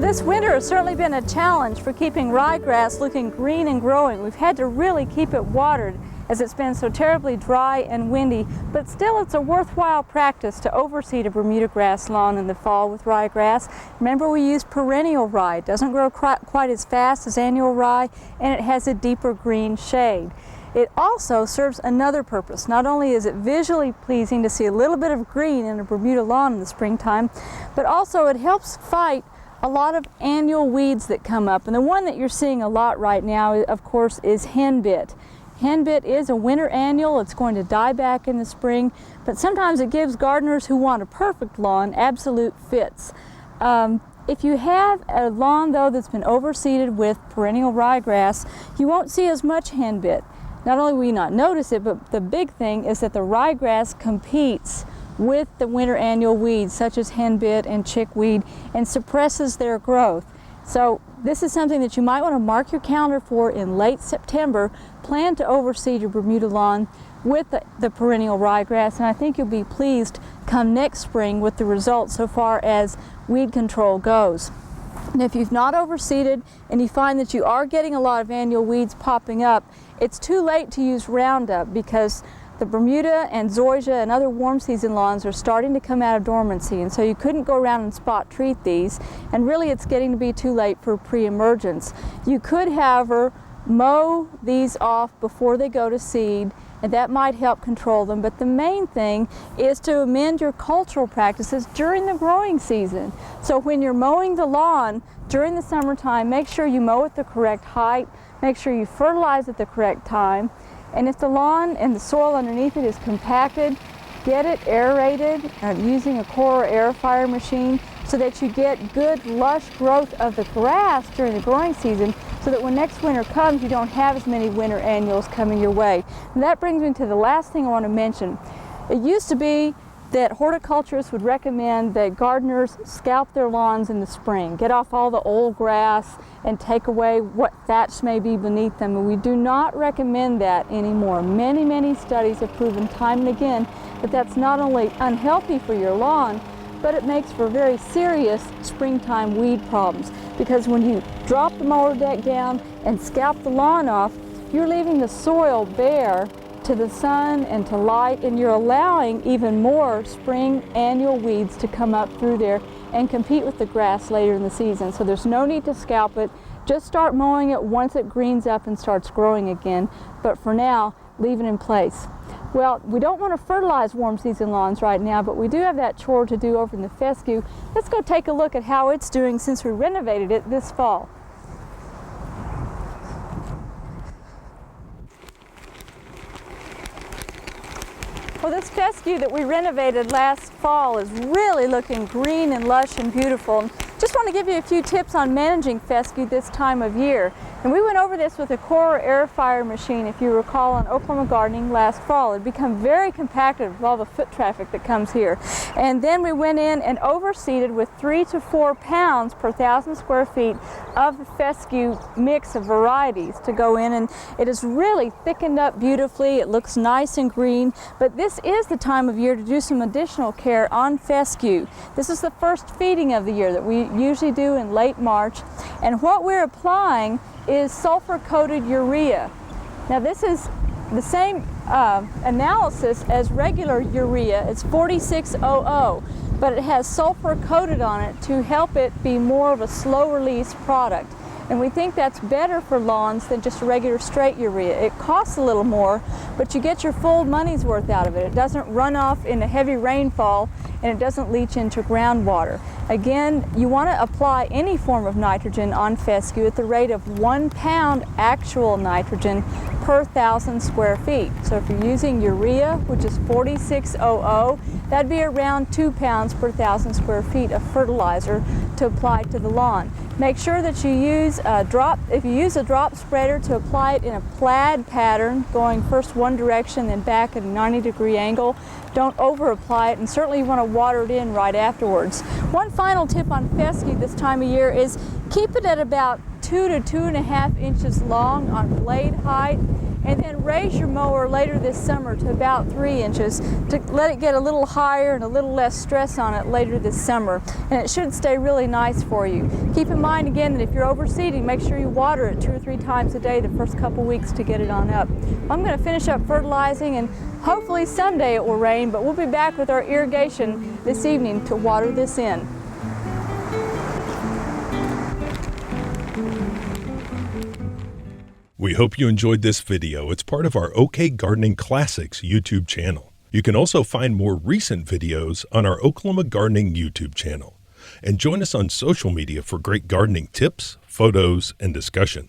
Well, this winter has certainly been a challenge for keeping ryegrass looking green and growing. We've had to really keep it watered as it's been so terribly dry and windy, but still it's a worthwhile practice to overseed a Bermuda grass lawn in the fall with ryegrass. Remember, we use perennial rye. It doesn't grow quite as fast as annual rye, and it has a deeper green shade. It also serves another purpose. Not only is it visually pleasing to see a little bit of green in a Bermuda lawn in the springtime, but also it helps fight a lot of annual weeds that come up. And the one that you're seeing a lot right now, of course, is henbit. Henbit is a winter annual. It's going to die back in the spring, but sometimes it gives gardeners who want a perfect lawn absolute fits. If you have a lawn, though, that's been overseeded with perennial ryegrass, you won't see as much henbit. Not only will you not notice it, but the big thing is that the ryegrass competes with the winter annual weeds such as henbit and chickweed and suppresses their growth. So this is something that you might want to mark your calendar for in late September. Plan to overseed your Bermuda lawn with the perennial ryegrass, and I think you'll be pleased come next spring with the results so far as weed control goes. And if you've not overseeded and you find that you are getting a lot of annual weeds popping up, it's too late to use Roundup because the Bermuda and zoysia and other warm season lawns are starting to come out of dormancy, and so you couldn't go around and spot treat these, and really it's getting to be too late for pre-emergence. You could, however, mow these off before they go to seed, and that might help control them, but the main thing is to amend your cultural practices during the growing season. So when you're mowing the lawn during the summertime, make sure you mow at the correct height, make sure you fertilize at the correct time, and if the lawn and the soil underneath it is compacted, get it aerated using a core aerifier machine so that you get good lush growth of the grass during the growing season, so that when next winter comes you don't have as many winter annuals coming your way. And that brings me to the last thing I want to mention. It used to be that horticulturists would recommend that gardeners scalp their lawns in the spring, get off all the old grass and take away what thatch may be beneath them, and we do not recommend that anymore. Many studies have proven time and again that that's not only unhealthy for your lawn, but it makes for very serious springtime weed problems, because when you drop the mower deck down and scalp the lawn off, you're leaving the soil bare to the sun and to light, and you're allowing even more spring annual weeds to come up through there and compete with the grass later in the season. So there's no need to scalp it. Just start mowing it once it greens up and starts growing again, but for now, leave it in place. Well, we don't want to fertilize warm season lawns right now, but we do have that chore to do over in the fescue. Let's go take a look at how it's doing since we renovated it this fall. Well, this fescue that we renovated last fall is really looking green and lush and beautiful. Just want to give you a few tips on managing fescue this time of year. And we went over this with a core aerifier machine, if you recall, on Oklahoma Gardening last fall. It had become very compacted with all the foot traffic that comes here. And then we went in and overseeded with 3 to 4 pounds per 1,000 square feet of the fescue mix of varieties to go in, and it is really thickened up beautifully. It looks nice and green, but this is the time of year to do some additional care on fescue. This is the first feeding of the year that we usually do in late March, and what we're applying is sulfur-coated urea. Now this is the same analysis as regular urea. It's 4600, but it has sulfur coated on it to help it be more of a slow-release product. And we think that's better for lawns than just regular straight urea. It costs a little more, but you get your full money's worth out of it. It doesn't run off in a heavy rainfall, and it doesn't leach into groundwater. Again, you want to apply any form of nitrogen on fescue at the rate of 1 pound actual nitrogen per 1,000 square feet. So if you're using urea, which is 4600, that'd be around 2 pounds per 1,000 square feet of fertilizer to apply to the lawn. Make sure that you use a drop, if you use a drop spreader, to apply it in a plaid pattern, going first one direction then back at a 90-degree angle. Don't over apply it, and certainly you want to water it in right afterwards. One final tip on fescue this time of year is keep it at about 2 to 2.5 inches long on blade height, and then raise your mower later this summer to about 3 inches to let it get a little higher and a little less stress on it later this summer, and it should stay really nice for you. Keep in mind again that if you're overseeding, make sure you water it 2 or 3 times a day the first couple weeks to get it on up. I'm going to finish up fertilizing, and hopefully someday it will rain, but we'll be back with our irrigation this evening to water this in. We hope you enjoyed this video. It's part of our OK Gardening Classics YouTube channel. You can also find more recent videos on our Oklahoma Gardening YouTube channel. And join us on social media for great gardening tips, photos, and discussion.